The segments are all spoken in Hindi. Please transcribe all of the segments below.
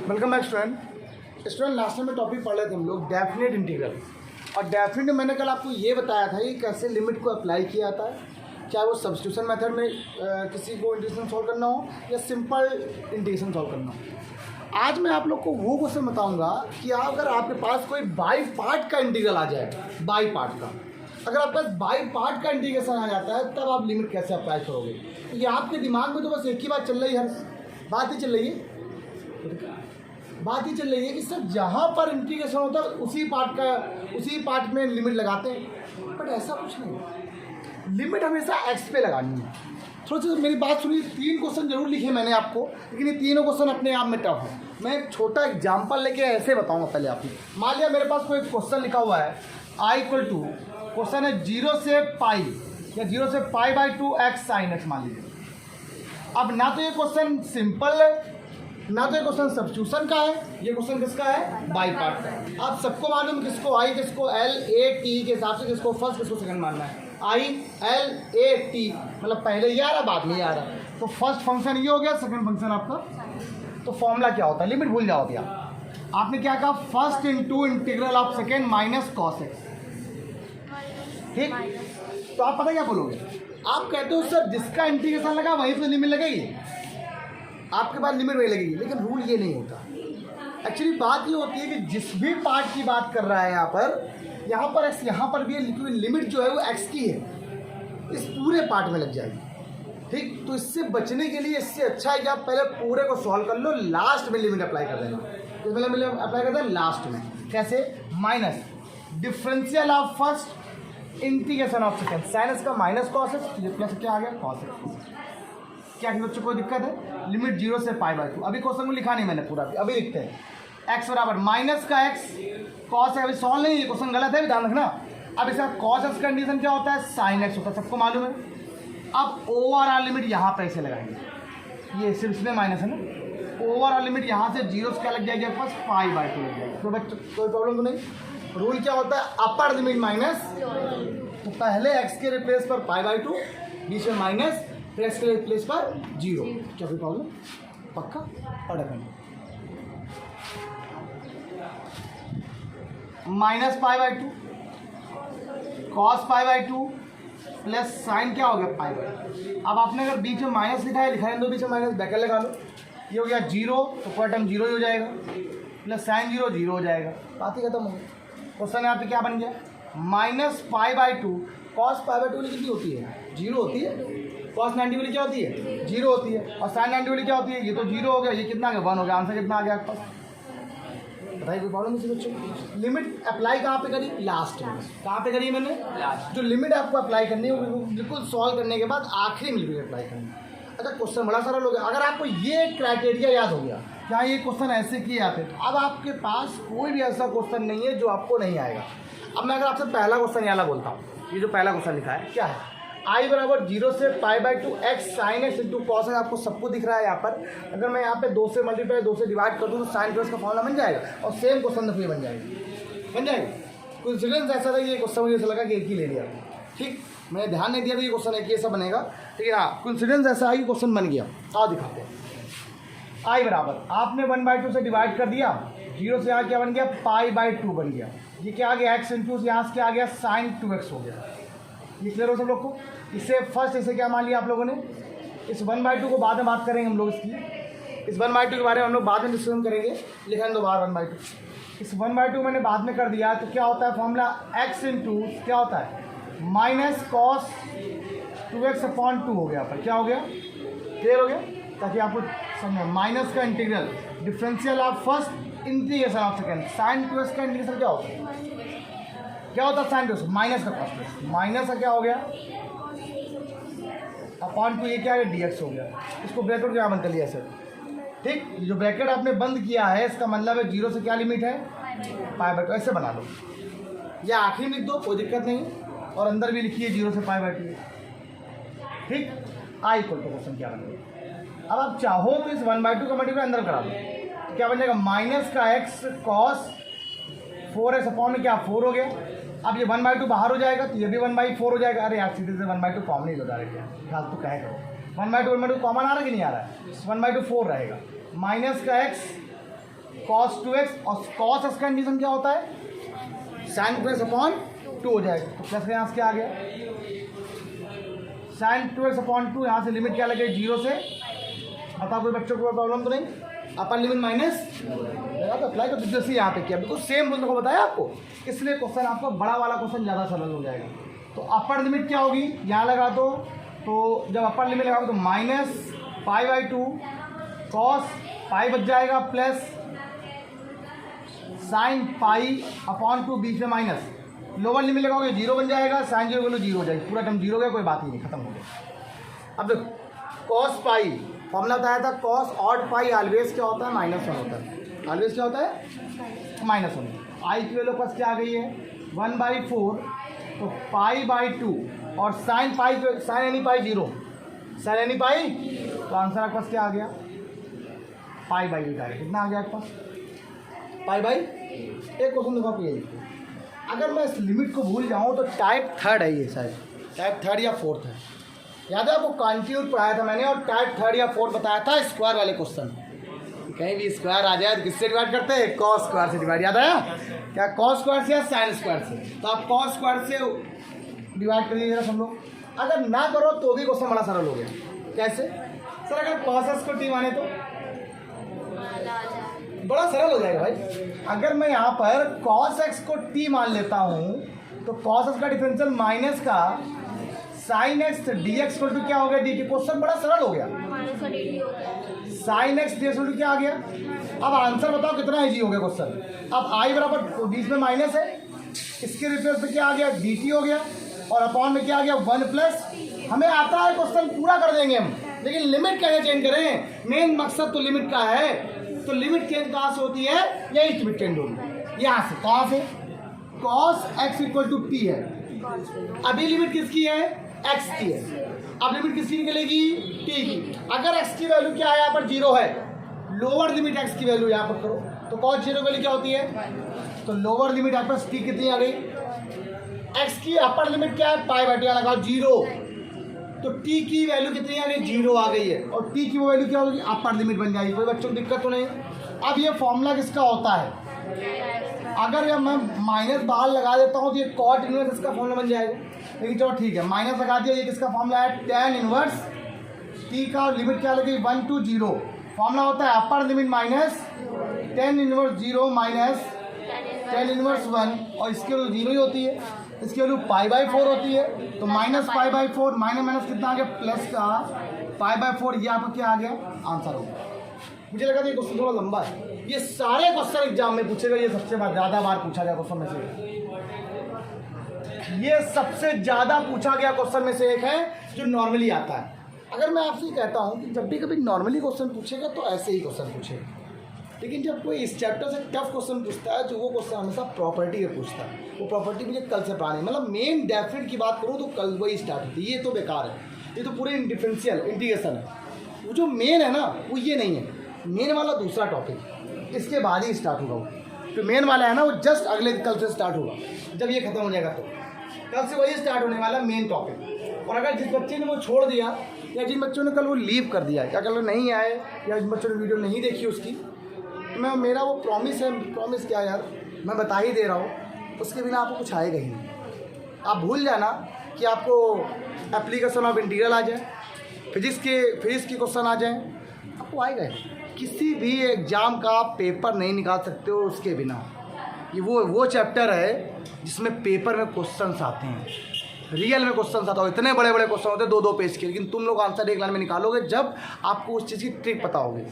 Welcome back student last time में टॉपिक पढ़ रहे थे हम लोग डेफिनेट इंटीग्रल। और डेफिनेट में मैंने कल आपको ये बताया था कि कैसे लिमिट को अप्लाई किया जाता है, चाहे वो सब्स्टिट्यूशन मेथड में किसी को इंटीग्रेशन सॉल्व करना हो या सिंपल इंटीग्रेशन सॉल्व करना हो। आज मैं आप लोग को वो क्वेश्चन बताऊंगा कि अगर आपके पास कोई बाई पार्ट का इंटीग्रल आ जाए, बाई पार्ट का, अगर आपके पास बाई पार्ट का इंटीग्रेशन आ जाता है तब आप लिमिट कैसे अप्लाई करोगे। तो ये आपके दिमाग में तो बस एक ही बात चल रही है, बात ही चल रही है कि सर जहाँ पर इंटीग्रेशन होता है उसी पार्ट में लिमिट लगाते हैं। बट ऐसा कुछ नहीं है, लिमिट हमेशा एक्स पे लगानी है। थोड़ा सा मेरी बात सुनिए, 3 क्वेश्चन जरूर लिखे मैंने आपको, लेकिन ये तीनों क्वेश्चन अपने आप में टफ है। मैं एक छोटा एग्जाम्पल लेके ऐसे बताऊंगा पहले आपको। मान लिया मेरे पास कोई क्वेश्चन लिखा हुआ है i = क्वेश्चन है 0 से पाई या 0 से π/2 x sin x मान लीजिए। अब ना तो ये क्वेश्चन सिंपल है, ना तो ये क्वेश्चन सब्स्टिट्यूशन का है, ये क्वेश्चन किसका है, बाई पार्ट का है। आप सबको मालूम किसको आई, किसको एल ए टी के हिसाब से किसको फर्स्ट किसको सेकंड मानना है। आई एल ए टी मतलब पहले ये आ रहा बाद में ये आ रहा, तो फर्स्ट फंक्शन ये हो गया, सेकंड फंक्शन आपका। तो फॉर्मूला क्या होता है, लिमिट भूल जाओ अभी आपने क्या कहा, first into integral of second minus cos x. ठीक, तो आप पता क्या बोलोगे, आप कहते हो सर जिसका इंटीग्रेशन लगा वहीं से लिमिट लगेगी, आपके पास लिमिट वही लगेगी। लेकिन रूल ये नहीं होता। एक्चुअली बात ये होती है कि जिस भी पार्ट की बात कर रहा है यहाँ पर भी लिमिट जो है वो एक्स की है, इस पूरे पार्ट में लग जाएगी। ठीक, तो इससे बचने के लिए इससे अच्छा है कि आप पहले पूरे को सॉल्व कर लो, लास्ट में लिमिट अप्लाई कर देना। तो मतलब अप्लाई करते हैं लास्ट में, कैसे, minus differential of first integration of second, sinus का माइनस कॉस एक्स, ये प्लस क्या आ गया कॉस एक्स। क्या कि बच्चों कोई दिक्कत है, लिमिट 0 से π/2। अभी क्वेश्चन को लिखा नहीं मैंने पूरा, अभी लिखते हैं x बराबर माइनस का x कॉस है। अभी सॉल्व नहीं, ये क्वेश्चन गलत है, ध्यान रखना। अब इसका कॉस एक्स कंडीशन क्या होता है, साइन एक्स होता है, सबको मालूम है। अब ओवरऑल लिमिट यहाँ पे ऐसे लगाएंगे, ये सिर्फ इसमें माइनस है ना, ओवरऑल लिमिट यहाँ से 0 से क्या लग जाएगी आपके पास, π/2 लग जाएगी। तो बच्चों कोई प्रॉब्लम तो नहीं। रूल क्या होता है, अपर लिमिट माइनस, तो पहले x के रिप्लेस पर π/2, बीच में माइनस, प्रेस के प्लेस पर 0। क्या कोई प्रॉब्लम, पक्का पढ़ माइनस π/2 कॉस π/2 प्लस साइन क्या हो गया π/2। अब आपने अगर बीच में माइनस लिखा है, लिखा दो बीच में माइनस, ब्रैकेट लगा लो, ये हो गया 0, तो पूरा टर्म 0 ही हो जाएगा, प्लस साइन 0 0 हो जाएगा, बात ही खत्म हो गई। क्वेश्चन यहाँ पे क्या बन गया, माइनस π/2 कॉस π/2 कितनी होती है, 0 होती है। कॉस 90 वाली क्या होती है, 0 होती है, और साइन 90 वाली क्या होती है, ये तो 0 हो गया, ये कितना आ गया 1 हो गया। आंसर कितना आ गया आपके पास, बताइए कोई प्रॉब्लम इसी बच्चों। लिमिट अप्लाई कहाँ पे करी, लास्ट में। कहाँ पे करी मैंने, लास्ट। जो लिमिट आपको अप्लाई करनी है वो बिल्कुल सॉल्व करने के बाद आखिरी में लिमिट अप्लाई करनी है। अच्छा, क्वेश्चन बड़ा सारा लोग, अगर आपको ये क्राइटेरिया याद हो गया, क्या ये क्वेश्चन ऐसे किए जाते, तो अब आपके पास कोई भी ऐसा क्वेश्चन नहीं है जो आपको नहीं आएगा। अब मैं अगर आपसे पहला क्वेश्चन यहाँ बोलता हूँ, ये जो पहला क्वेश्चन लिखा है क्या है, i बराबर 0 से π/2 x sine x into cos x, आपको सबको दिख रहा है यहाँ पर। अगर मैं यहाँ पे 2 से मल्टीप्लाई 2 से डिवाइड कर दूँ तो साइन प्लस का फॉर्मूला बन जाएगा, और सेम क्वेश्चन देखिए बन जाएगा। कोइंसिडेंस ऐसा था कि ये क्वेश्चन मुझे ऐसा लगा कि एक ही ले लिया। ठीक, मैंने ध्यान नहीं दिया था ये क्वेश्चन एक ही ऐसा बनेगा, लेकिन हाँ कोइंसिडेंस ऐसा है कि क्वेश्चन बन गया। आओ दिखाते हैं। i बराबर आपने 1/2 से डिवाइड कर दिया, 0 से यहाँ क्या बन गया, π/2 बन गया। ये क्या आ गया, x इंटू यहाँ से क्या आ गया, साइन 2x हो गया। ये क्लियर हो सब लोग को। इससे फर्स्ट इसे क्या मान लिया आप लोगों ने, इस 1/2 को बाद में बात करेंगे हम लोग, इसकी इस 1/2 के बारे में हम लोग बाद में डिस्कशन करेंगे। लिखा दो बार 1/2, इस 1/2 मैंने बाद में कर दिया, तो क्या होता है फॉर्मूला, x इंटू क्या होता है, माइनस कॉस 2x/2 हो गया। पर क्या हो गया, क्लियर हो गया, ताकि आपको समझो। माइनस का integral differential of first integration of second, sine 2x का इंटीग्रेशन क्या होता है, क्या होता है साइन 2x, माइनस का कॉस, माइनस का क्या हो गया अपॉन 2, ये क्या है dx हो गया। इसको ब्रैकेट क्या बंद कर लिया सर। ठीक, जो ब्रैकेट आपने बंद किया है इसका मतलब है 0 से क्या लिमिट है, π/2, ऐसे बना लो, या आखिरी में लिख दो कोई दिक्कत नहीं, और अंदर भी लिखिए 0 से π/2। ठीक, i = क्वेश्चन क्या बनेगा। अब आप चाहो तो इस 1/2 का मल्टीप्लाई अंदर करा दो, तो क्या बन जाएगा, माइनस का x कॉस 4x अपॉन में क्या 4 हो गया। अब ये 1/2 बाहर हो जाएगा, तो ये भी 1/4 हो जाएगा। अरे यार सीधे से 1/2 कॉमन ही हो जाएगा, ख्याल तो कहे करो। 1/2 कॉमन आ रहा है कि नहीं आ रहा है, 1/2 4 रहेगा, माइनस का x cos 2x और cos x का कंडीशन क्या होता है, sin 2x अपॉन 2 हो जाएगा। तो प्लस यहाँ से क्या आ गया, sin 2x अपॉन 2, यहाँ से लिमिट क्या लगे 0 से, बताओ कोई बच्चों को प्रॉब्लम तो नहीं, अपर लिमिट माइनस तो अप्लाई कर जैसे यहाँ पे किया, बिल्कुल सेम रूल को बताया आपको, इसलिए क्वेश्चन आपको बड़ा वाला क्वेश्चन ज़्यादा सरल हो जाएगा। तो अपर लिमिट क्या होगी, यहाँ लगा दो, तो जब अपर लिमिट लगाओ तो minus pi by 2 cos pi बच जाएगा प्लस साइन पाई अपॉन 2, बीच में माइनस, लोअर लिमिट लगाओगे 0 बन जाएगा, साइन 0 वैल्यू 0 हो जाएगी, पूरा टर्म 0 हो गया, कोई बात ही नहीं, खत्म हो गया। अब देखो कॉस पाई फॉर्मूला बताया था, कॉस ऑड पाई ऑलवेज क्या होता है, -1 होता है, ऑलवेज क्या होता है -1। आई की वैल्यू पास क्या आ गई है 1/4, तो पाई बाई 2 और साइन पाई, साइन एनी पाई 0, साइन एनी पाई, तो आंसर आपके पास क्या आ गया पाई बाई 8 आ गया। कितना आ गया आपके पास पाई बाई। एक क्वेश्चन देखो आपको ये, अगर मैं इस लिमिट को भूल जाऊँ तो टाइप 3 है ये, शायद टाइप 3 या 4 है, याद है आपको कंटिन्यूट पढ़ाया था मैंने, और टाइप 3 या 4 बताया था स्क्वायर वाले क्वेश्चन। कहीं भी स्क्वायर आ जाए तो किससे डिवाइड करते हैं, कॉस स्क्वायर से डिवाइड, याद आया क्या, कॉस स्क्वायर से या साइन स्क्वायर से, तो आप कॉस स्क्वायर से डिवाइड कर लीजिएगा सब लोग। अगर ना करो तो भी क्वेश्चन बड़ा सरल हो गया। कैसे सर, अगर कॉस एक्स को टी माने तो बड़ा सरल हो जाएगा भाई। अगर मैं यहाँ पर कॉस एक्स को टी मान लेता हूँ तो कॉस एक्स का डिफरेंशियल माइनस का साइन एक्स डी एक्स को क्या हो गया डी टी, क्वेश्चन बड़ा सरल हो गया। साइन एक्स डी एक्स क्या आ गया, अब आंसर बताओ कितना इजी हो गया क्वेश्चन। अब आई बराबर बीच में माइनस है, इसके रिप्लेस में क्या आ गया डी टी हो गया, और अपॉन में क्या आ गया 1 प्लस, हमें आता है क्वेश्चन पूरा कर देंगे हम, लेकिन लिमिट कैसे चेंज करें, मेन मकसद तो लिमिट का है। तो लिमिट चेंज कहाँ से होती है, यही लिमिट चेंज होगी यहाँ से, कहाँ से, cos x equal to T है, अभी लिमिट किसकी है एक्स की है, अब लिमिट किसकी निकलेगी टी की। अगर एक्स की वैल्यू क्या है यहाँ पर 0 है, लोअर लिमिट एक्स की वैल्यू यहाँ पर करो, तो कॉस 0 वैल्यू क्या होती है, तो लोअर लिमिट यहाँ पर टी कितनी आ गई, एक्स की अपर लिमिट क्या है पाई बाई लगाओ 0, तो टी की वैल्यू कितनी आ गई 0 आ गई है, और टी की वो वैल्यू क्या होगी अपर लिमिट बन जाएगी, कोई बच्चों को दिक्कत तो नहीं। अब ये फॉर्मूला किसका होता है, अगर मैं माइनस बाहर लगा देता हूँ तो ये कॉट इनवर्स इसका फॉर्मूला बन जाएगा, लेकिन चलो ठीक है माइनस लगा दिया, ये किसका फॉर्मूला है tan इनवर्स टी का, लिमिट क्या लगी 1 to 0, फॉर्मूला होता है upper limit minus tan inverse 0 minus tan inverse 1, और इसकी वैल्यू 0 ही होती है, इसकी वैल्यू पाई बाई 4 होती है, तो minus pi by 4 minus minus कितना आ गया प्लस का पाई बाई 4, ये आपका क्या आ गया आंसर होगा। मुझे लगा था ये क्वेश्चन थोड़ा लंबा है, ये सारे क्वेश्चन एग्जाम में पूछेगा, ये सबसे ज़्यादा बार पूछा गया क्वेश्चन में से, ये सबसे ज़्यादा पूछा गया क्वेश्चन में से एक है जो नॉर्मली आता है। अगर मैं आपसे कहता हूँ कि जब भी कभी नॉर्मली क्वेश्चन पूछेगा तो ऐसे ही क्वेश्चन पूछेगा, लेकिन जब कोई इस चैप्टर से टफ क्वेश्चन पूछता है तो वो क्वेश्चन हमेशा प्रॉपर्टी का पूछता है, वो प्रॉपर्टी मुझे कल से पढ़ानी, मतलब मेन डेफिनेट की बात करूँ तो कल वही स्टार्ट होती है, ये तो बेकार है, ये तो पूरे डिफरेंशियल इंटीग्रेशन है, वो जो मेन है ना वो ये नहीं है, मेन वाला दूसरा टॉपिक इसके बाद ही स्टार्ट होगा, वो जो मेन वाला है ना वो जस्ट अगले कल से स्टार्ट होगा, जब ये खत्म हो जाएगा तो कल से वही स्टार्ट होने वाला मेन टॉपिक। और अगर जिस बच्चे ने वो छोड़ दिया या जिन बच्चों ने कल वो लीव कर दिया या कल वो नहीं आए या जिन बच्चों ने वीडियो नहीं देखी उसकी, तो मैं मेरा वो प्रॉमिस है, प्रॉमिस क्या यार मैं बता ही दे रहा हूँ, उसके बिना आपको कुछ आएगा ही नहीं। आप भूल जाना कि आपको एप्लीकेशन ऑफ इंटीग्रल आ जाए, फिजिक्स के क्वेश्चन आ जाए, आपको आएगा ही। किसी भी एग्ज़ाम का आप पेपर नहीं निकाल सकते हो उसके बिना। ये वो चैप्टर है जिसमें पेपर में क्वेश्चंस आते हैं, रियल में क्वेश्चंस आता हो, इतने बड़े बड़े क्वेश्चन होते हैं 2-2 पेज के, लेकिन तुम लोग आंसर एक लाइन में निकालोगे जब आपको उस चीज़ की ट्रिक पता होगी।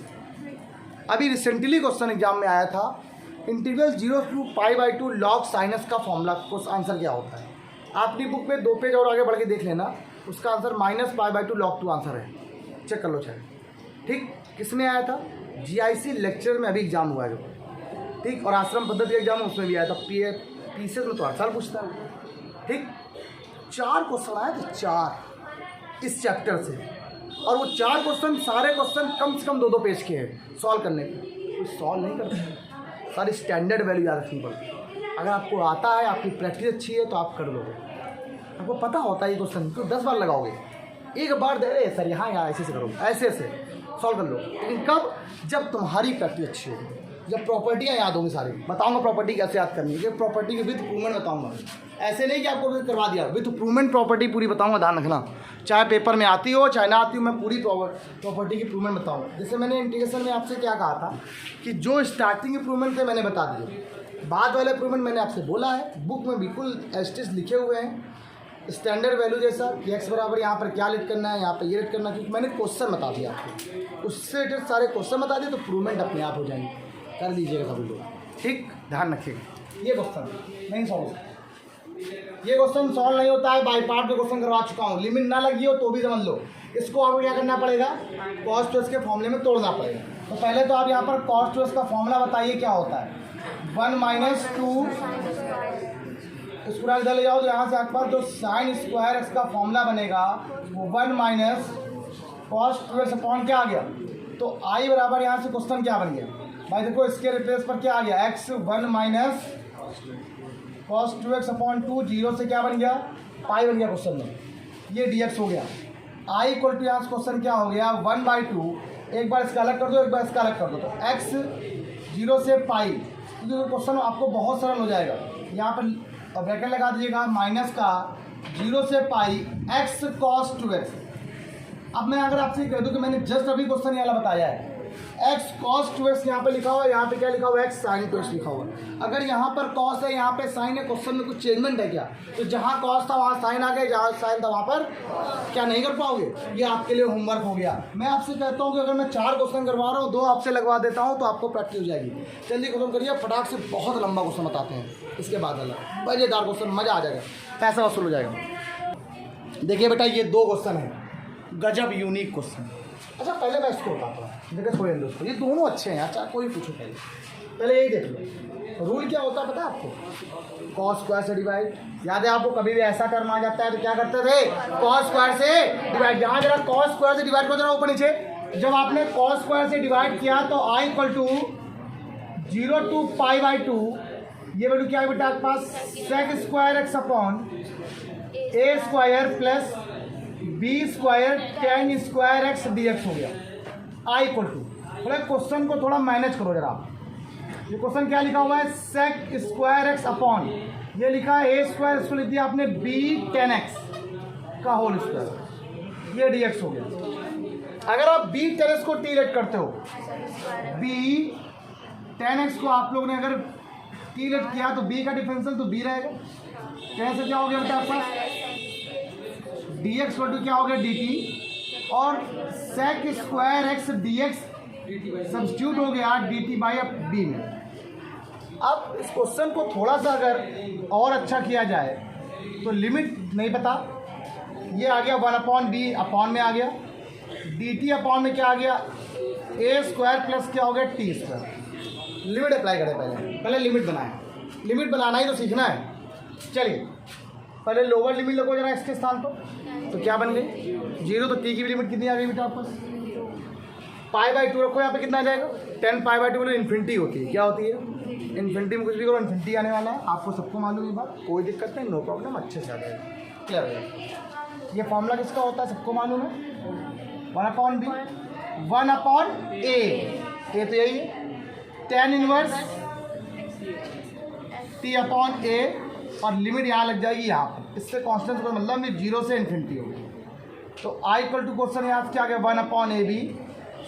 अभी रिसेंटली क्वेश्चन एग्जाम में आया था, इंटीग्रल 0 to π/2 log साइनस का फॉर्मूला को आंसर क्या होता है। आप अपनी बुक पे 2 पेज और आगे बढ़ के देख लेना, उसका आंसर -π/2 log 2 आंसर है, चेक कर लो चाहे। ठीक, किस में आया था, GIC लेक्चर में अभी एग्जाम हुआ है जो, ठीक, और आश्रम पद्धति एग्जाम उसमें भी आया था, पीसीएस में तो हर साल पूछता है। ठीक, 4 क्वेश्चन आए थे, 4 इस चैप्टर से, और वो 4 क्वेश्चन सारे क्वेश्चन कम से कम 2-2 पेज के हैं सॉल्व करने के, कोई सॉल्व नहीं करते, सारी स्टैंडर्ड वैल्यू याद रखनी पड़ती। अगर आपको आता है, आपकी प्रैक्टिस अच्छी है तो आप कर लोगे, आपको पता होता है ये क्वेश्चन तो 10 बार लगाओगे, एक बार दे रहे सर यहाँ ऐसे से करोगे, ऐसे सॉल्व कर लो। लेकिन कब? जब तुम्हारी प्रैक्टिस अच्छी होगी, जब प्रॉपर्टियाँ याद होंगी सारी। बताऊंगा प्रॉपर्टी कैसे याद करनी है, प्रॉपर्टी के विद प्रूवमेंट बताऊंगा। ऐसे नहीं कि आपको करवा दिया, विद प्रूवमेंट प्रॉपर्टी पूरी बताऊंगा, ध्यान रखना। चाहे पेपर में आती हो चाहे ना आती हो, मैं पूरी प्रॉपर्टी की प्रूवमेंट बताऊंगा। जैसे मैंने इंटीग्रेशन में आपसे क्या कहा था कि जो स्टार्टिंग के प्रूवमेंट थे मैंने बता दिए, बाद वाले प्रूवमेंट मैंने आपसे बोला है, बुक में बिल्कुल एस्टिस लिखे हुए हैं, स्टैंडर्ड वैल्यू जैसा कि एक्स बराबर यहाँ पर क्या लिट करना है, यहाँ पर ये लिट करना है, क्योंकि मैंने क्वेश्चन बता दिया आपको, उससे रिलेटेड सारे क्वेश्चन बता दिए, तो प्रूवमेंट अपने आप हो जाएंगे। कर लीजिएगा सभी लोग, ठीक, ध्यान रखिएगा। ये क्वेश्चन नहीं सॉल्व, ये क्वेश्चन सॉल्व नहीं होता है, बाई पार्ट में क्वेश्चन करवा चुका हूँ, लिमिट ना लगी हो तो भी समझ लो। इसको आपको क्या करना पड़ेगा, कॉस टू एक्स के फॉर्मूले में तोड़ना पड़ेगा। तो पहले तो आप यहाँ पर कॉस टू एक्स का फॉर्मूला बताइए क्या होता है। 1 माइनस 2 स्क्वायर इधर ले जाओ, तो यहाँ से आपके पास जो साइन स्क्वायर एक्स का फॉर्मूला बनेगा वो 1 minus cos two x upon क्या आ गया, तो आई बराबर यहाँ से क्वेश्चन क्या बन गया भाई, देखो इसके रिप्लेस पर क्या आ गया, x 1 minus cos two x upon 2, zero से क्या बन गया, पाई बन गया क्वेश्चन में, ये dx हो गया। आई इक्वल टू यहाँ से क्वेश्चन क्या हो गया 1/2, एक बार इसका अलग कर दो, एक बार इसका अलग कर दो, तो x 0 से पाई, क्योंकि क्वेश्चन आपको बहुत सरल हो जाएगा। यहाँ पर ब्रैकेट लगा दीजिएगा, माइनस का 0 से पाई x cos 2x। अब मैं अगर आपसे कह दूं कि मैंने जस्ट अभी क्वेश्चन ये वाला बताया है, x cos 2x यहाँ पे लिखा हुआ है, यहाँ पे क्या लिखा हुआ है, x sin 2x लिखा हुआ है। अगर यहाँ पर cos है, यहाँ पे sin है, क्वेश्चन में कुछ चेंजमेंट है क्या, तो जहाँ cos था वहाँ sin आ गया, जहाँ sin था वहाँ पर क्या नहीं कर पाओगे, ये आपके लिए होमवर्क हो गया। मैं आपसे कहता हूँ कि अगर मैं 4 क्वेश्चन करवा रहा हूँ, 2 आपसे लगवा देता हूँ, तो आपको प्रैक्टिस हो जाएगी। जल्दी क्वेश्चन करिए, फटाक से, बहुत लंबा क्वेश्चन बताते हैं, इसके बाद अलग मज़ेदार क्वेश्चन, मज़ा आ जाएगा, पैसा वसूल हो जाएगा। देखिए बेटा, ये 2 क्वेश्चन है, गजब यूनिक क्वेश्चन। अच्छा पहले मैं इसको बताता हूँ, देखिए छोड़िए दोस्तों, ये दोनों अच्छे हैं, अच्छा कोई पूछो पहले यही देख लो। रूल क्या होता है पता है आपको, कॉस स्क्वायर से डिवाइड, याद है आपको, कभी भी ऐसा करना आ जाता है तो क्या करते थे, कॉस स्क्वायर से डिवाइड। यहाँ जरा कॉस स्क्वायर से डिवाइड करो जरा ऊपर नीचे, जब आपने कॉस स्क्वायर से डिवाइड किया तो आई इक्वल टू 0 to π/2, ये वैल्यू क्या है बेटा आपके पास, sec square x upon a square plus b square ten square x dx हो गया। आई इक्वल टू, थोड़ा क्वेश्चन को थोड़ा मैनेज करो जरा। ये क्वेश्चन क्या लिखा हुआ है, सेक स्क्वायर एक्स अपॉन, ये लिखा है ए स्क्वायर, इसको लिख दिया आपने बी 10x का होल स्क्वायर, ये dx हो गया। अगर आप बी 10x को टी लेट करते हो, बी 10x को आप लोग ने अगर टी लेट किया तो b का डिफरेंशियल तो b रहेगा, 10 से क्या हो गया बेटा आपका dx बटू क्या हो गया dt, और sec square x dx substitute हो गया dt बाई b में। अब इस क्वेश्चन को थोड़ा सा अगर और अच्छा किया जाए तो लिमिट नहीं पता, ये आ गया 1/b अपॉन में आ गया, dt अपॉन में क्या आ गया, a स्क्वायर प्लस क्या हो गया t स्क्वायर। लिमिट अप्लाई करें, पहले लिमिट बनाएं, लिमिट बनाना ही तो सीखना है। चलिए पहले लोअर लिमिट लगो जरा इसके स्थान पर, तो क्या बन गई 0, तो t की भी लिमिट कितनी आ गई बेटा आपको, π/2 रखो, यहाँ पे कितना आ जाएगा 10 π/2 बोलो इन्फिनिटी होती है, क्या होती है इन्फिनिटी में कुछ भी करो इन्फिनिटी आने वाला है, आपको सबको मालूम है बात, कोई दिक्कत नहीं, नो प्रॉब्लम, अच्छे से आ जाएगा, क्लियर है। ये फॉर्मूला किसका होता है सबको मालूम है, 1/b 1/a, ए तो यही है, tan inverse t upon a, और लिमिट यहाँ लग जाएगी यहाँ पर, इससे कॉन्स्टेंट का मतलब नहीं, 0 से इन्फिनिटी होगी। तो i इक्वल टू क्वेश्चन यहाँ से क्या आ गया 1/ab,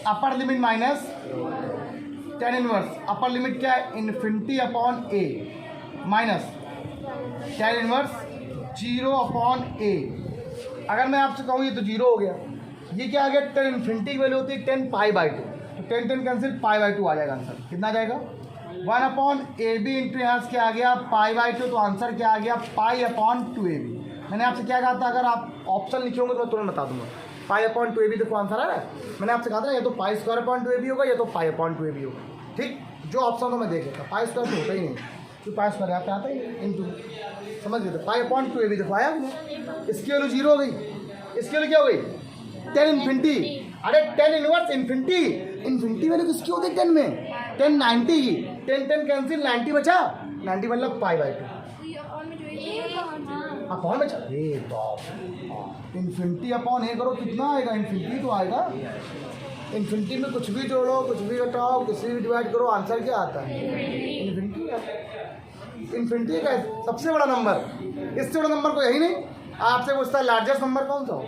upper limit minus tan inverse, upper limit क्या है infinity upon a minus tan inverse 0/a। अगर मैं आपसे कहूँ ये तो 0 हो गया, ये क्या आ गया, tan इन्फिनिटी की वैल्यू होती है 10 π/2, तो 10 कैंसिल, π/2 आ जाएगा आंसर, कितना आ जाएगा 1/ab इंटू यहाँ से क्या आ गया π/2, तो आंसर क्या आ गया π/2ab। मैंने आपसे क्या कहा था, अगर आप ऑप्शन लिखे होंगे तो मैं तुरंत बता दूंगा, π/2ab देखो आंसर आ रहा है, मैंने आपसे कहा था या तो π² होगा या तो π/2ab होगा, ठीक, जो ऑप्शन हो मैं देख लेता, π² तो होता ही नहीं, तो π² यहाँ पे आता ही नहीं, इंटू, समझ गए, तो π/2ab देखो आया आपने, इसकी वैल्यू 0 हो गई, इसकी वैल्यू क्या हो गई tan इन्फिनिटी, अरे tan inverse infinity, infinity value किसकी होती है 10 में, 10 90 की, 10 कैंसिल, 90 बचा, 90 मतलब π/2 अपॉन में चल, इन्फिनिटी अपॉन ए करो कितना आएगा, इन्फिनिटी तो आएगा, इन्फिनिटी में कुछ भी जोड़ो, कुछ भी घटाओ, किसी भी डिवाइड करो, आंसर क्या आता है? इन्फिनिटी आता है। इन्फिनिटी का सबसे बड़ा नंबर, इससे बड़ा नंबर कोई है ही नहीं। आपसे पूछता है लार्जेस्ट नंबर कौन सा हो?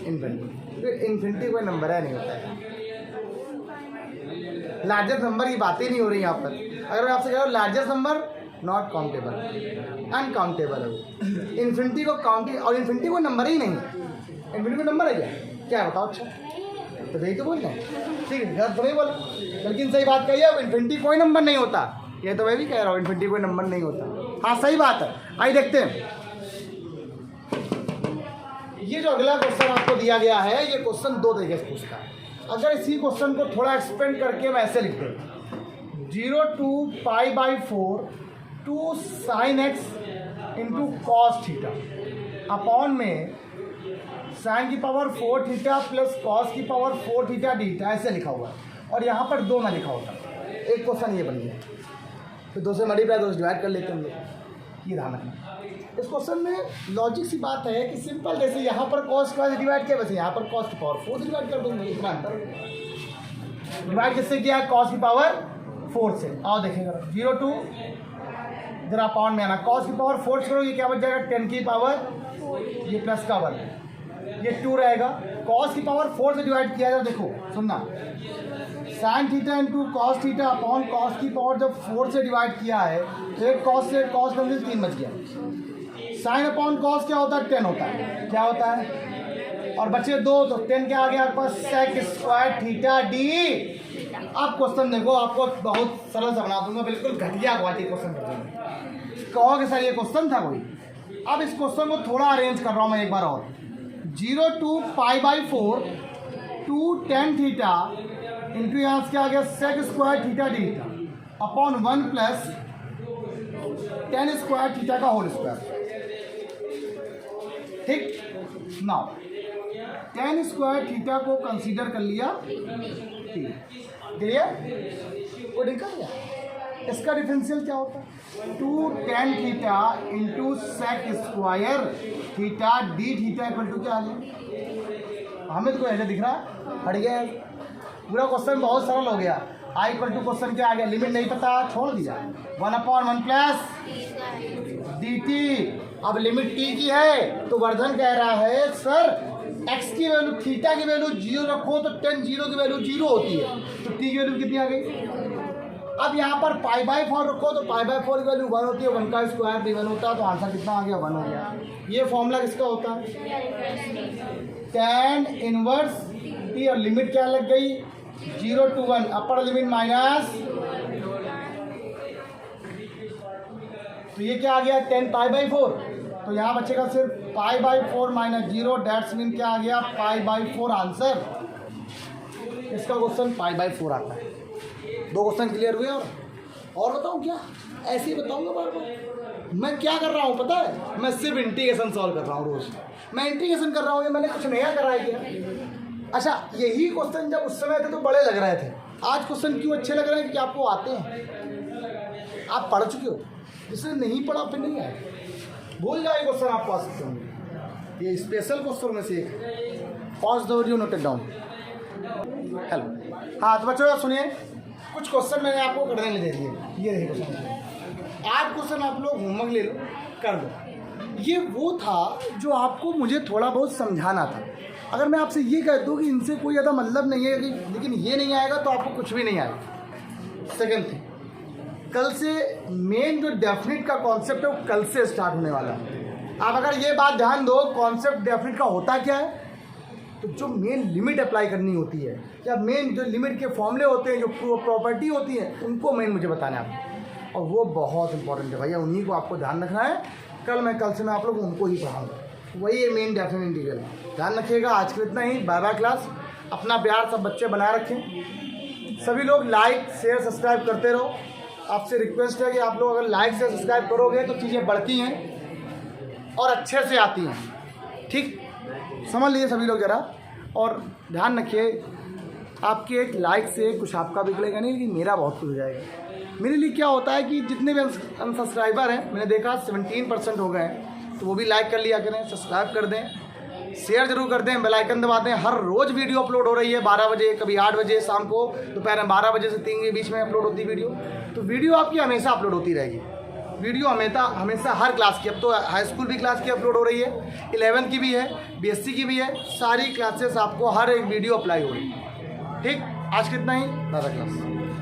इन्फिनिटी। फिर इन्फिनिटी कोई नंबर है नहीं होता है। लार्जेस्ट नंबर की बात ही नहीं हो रही यहाँ पर। अगर मैं आपसे कह रहा हूँ largest number not countable, uncountable है वो। इन्फिनिटी को काउंटिंग, और इन्फिनिटी कोई नंबर ही नहीं है। इन्फिनिटी कोई नंबर है क्या? क्या है बताओ? अच्छा तो यही तो बोल रहे हैं, ठीक है, गलत तो नहीं बोला, लेकिन सही बात कही है। इन्फिनिटी कोई नंबर नहीं होता, ये तो मैं भी कह रहा हूँ, इन्फिनिटी कोई नंबर नहीं होता। हाँ सही बात है। आइए देखते हैं, ये जो अगला क्वेश्चन आपको दिया गया है, ये क्वेश्चन दो तरीके से पूछता है। अगर इसी क्वेश्चन को थोड़ा एक्सपेंड करके मैं ऐसे लिखते हैं 0 to π/4 2 sin x into cos theta upon में साइन की पावर 4 थीटा प्लस कॉस की पावर 4 थीटा डी थीटा, ऐसे लिखा हुआ है। और यहाँ पर 2 ना लिखा होता, एक क्वेश्चन ये बन गया, फिर 2 से मल्टीप्लाई 2 से डिवाइड कर लेते हैं हम लोग। ये ध्यान रखना। इस क्वेश्चन में लॉजिक सी बात है कि सिंपल, जैसे यहाँ पर कॉस की पावर डिवाइड किया, वैसे यहाँ पर कॉस की पावर 4 से डिवाइड कर देंगे, इतना अंतर। डिवाइड किससे किया? कॉस की पावर 4 से। आओ देखेगा 0 to जरा पावर में आना, कॉस की पावर 4 से करो, ये क्या बच जाएगा? 10 की पावर, ये प्लस का वर्ग, ये 2 रहेगा। कॉस की पावर 4 से डिवाइड किया जाए, देखो सुनना, sine theta into cos theta upon cos की पावर जब 4 से डिवाइड किया है तो एक कॉस से कॉस करने से 3 बच गया। साइन अपॉन कॉस क्या होता है? 10 होता है। क्या होता है? और बचे 2, तो 10 क्या आ गया आपके पास? Sec square theta d. अब क्वेश्चन देखो, आपको बहुत सरल सा बना दूंगा, बिल्कुल घटिया क्वालिटी क्वेश्चन कर दूंगा। कहोगे सर ये क्वेश्चन था कोई? अब इस क्वेश्चन को थोड़ा अरेंज कर रहा हूँ मैं एक बार और। 0 to π/4 2 tan थीटा इंटू यहाँ से क्या आ गया? Sec square theta d theta upon 1 plus tan square theta का होल स्क्वायर। ठीक, नाउ tan स्क्वायर थीटा को कंसीडर कर लिया, क्लियर? वो निकल गया। इसका डिफरेंशियल क्या होता है? 2 tan theta into sec square theta d theta equal to क्या आ गया? हमें तो ऐसा दिख रहा है, हट गया। पूरा क्वेश्चन बहुत सरल हो गया। आई इक्वल टू क्वेश्चन क्या आ गया? लिमिट नहीं पता, छोड़ दिया, 1/1 प्लस डी टी। अब लिमिट टी की है तो वर्धन कह रहा है सर x की वैल्यू, थीटा की वैल्यू 0 रखो तो tan 0 की वैल्यू 0 होती है, तो t की वैल्यू कितनी आ गई? अब यहाँ पर π/4 रखो तो π/4 की वैल्यू 1 होती है, 1 का स्क्वायर भी 1 होता है, तो आंसर कितना आ गया? 1 हो गया। ये फॉर्मूला किसका होता है? tan इनवर्स t, और लिमिट क्या लग गई? 0 to 1, अपर लिमिट माइनस, तो ये क्या आ गया? tan π/4। तो यहाँ बचेगा सिर्फ π/4 माइनस 0, डेट्स मीन क्या आ गया? π/4 आंसर। इसका क्वेश्चन π/4 आता है। 2 क्वेश्चन क्लियर हुए। और बताऊँ क्या? ऐसे ही बताऊँगा बार बार। मैं क्या कर रहा हूँ पता है? मैं सिर्फ इंटीग्रेशन सॉल्व कर रहा हूँ रोज। मैं इंटीग्रेशन कर रहा हूँ, ये मैंने कुछ नया करा है क्या? अच्छा, यही क्वेश्चन जब उस समय थे तो बड़े लग रहे थे, आज क्वेश्चन क्यों अच्छे लग रहे हैं? कि आपको आते हैं, आप पढ़ चुके हो। जिसने नहीं पढ़ा फिर नहीं आए, भूल जाए क्वेश्चन आपको आ सकते होंगे। ये स्पेशल क्वेश्चन में से एक। Pause the video, note it down. Hello, हाँ तो बच्चों सुनिए, कुछ क्वेश्चन मैंने आपको करने ले दे दिए। ये रहे क्वेश्चन। आज क्वेश्चन आप लोग होमवर्क ले लो, कर दो। ये वो था जो आपको मुझे थोड़ा बहुत समझाना था। अगर मैं आपसे ये कह दूँ कि इनसे कोई ज़्यादा मतलब नहीं है, लेकिन ये नहीं आएगा तो आपको कुछ भी नहीं आएगा। सेकेंड थिंग, कल से मेन जो डेफिनेट का कॉन्सेप्ट है वो कल से स्टार्ट होने वाला है। आप अगर ये बात ध्यान दो, कॉन्सेप्ट डेफिनेट का होता क्या है? तो जो मेन लिमिट अप्लाई करनी होती है, या मेन जो लिमिट के फॉर्मूले होते हैं, जो प्रॉपर्टी होती है, उनको मेन मुझे बताना है आपको। और वो बहुत इंपॉर्टेंट है भैया, उन्हीं को आपको ध्यान रखना है। कल से मैं आप लोग उनको ही पढ़ाऊँगा, वही है मेन डेफिनेट इंटीग्रल। ध्यान रखिएगा। आज के इतना ही। Bye bye class. अपना प्यार सब बच्चे बनाए रखें। सभी लोग लाइक शेयर सब्सक्राइब करते रहो। आपसे रिक्वेस्ट है कि आप लोग अगर लाइक से सब्सक्राइब करोगे तो चीज़ें बढ़ती हैं और अच्छे से आती हैं। ठीक, समझ लीजिए सभी लोग ज़रा। और ध्यान रखिए, आपके एक लाइक से कुछ आपका बिगड़ेगा नहीं, लेकिन मेरा बहुत कुछ हो जाएगा। मेरे लिए क्या होता है कि जितने भी अनसब्सक्राइबर हैं, मैंने देखा 17% हो गए हैं, तो वो भी लाइक कर लिया करें, सब्सक्राइब कर दें। शेयर जरूर कर दें, बेल आइकन दबा दें। हर रोज़ वीडियो अपलोड हो रही है 12 बजे, कभी 8 बजे शाम को, दोपहर में 12 बजे से 3 के बीच में अपलोड होती है वीडियो। तो वीडियो आपकी हमेशा अपलोड होती रहेगी, वीडियो हमेशा हर क्लास की। अब तो हाई स्कूल भी क्लास की अपलोड हो रही है, 11th की भी है, BSc की भी है, सारी क्लासेस आपको हर एक वीडियो अप्लाई हो रही है। ठीक, आज कितना ही दादा क्लास।